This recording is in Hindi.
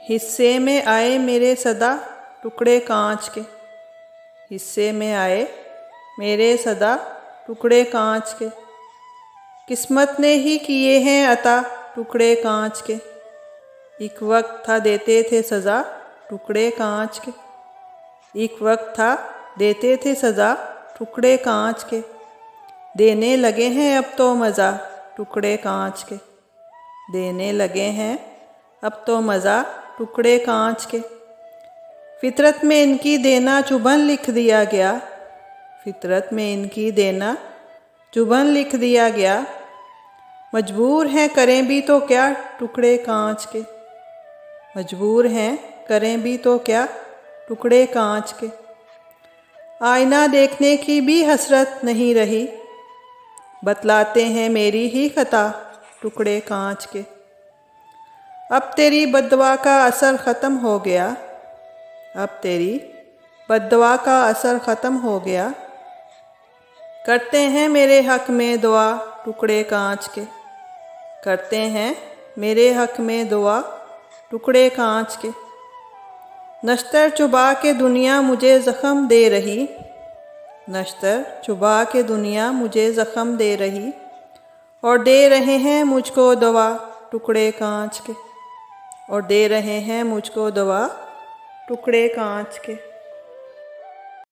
हिस्से में आए मेरे सदा टुकड़े कांच के। हिस्से में आए मेरे सदा टुकड़े कांच के। किस्मत ने ही किए हैं अता टुकड़े कांच के। एक वक्त था देते थे सज़ा टुकड़े कांच के। एक वक्त था देते थे सज़ा टुकड़े कांच के। देने लगे हैं अब तो मज़ा टुकड़े कांच के। देने लगे हैं अब तो मज़ा टुकड़े कांच के। फितरत में इनकी देना चुभन लिख दिया गया। फितरत में इनकी देना चुभन लिख दिया गया। मजबूर हैं करें भी तो क्या टुकड़े कांच के। मजबूर हैं करें भी तो क्या टुकड़े कांच के। आईना देखने की भी हसरत नहीं रही। बतलाते हैं मेरी ही खता टुकड़े कांच के। अब तेरी बद्दुआ का असर ख़त्म हो गया। अब तेरी बद्दुआ का असर ख़त्म हो गया। करते हैं मेरे हक़ में दुआ टुकड़े कांच के। करते हैं मेरे हक़ में दुआ टुकड़े कांच के। नश्तर चुबा के दुनिया मुझे ज़ख़म दे रही। नश्तर चुबा के दुनिया मुझे ज़ख़म दे रही। और दे रहे हैं मुझको दवा टुकड़े कांच के। और दे रहे हैं मुझको दवा टुकड़े कांच के।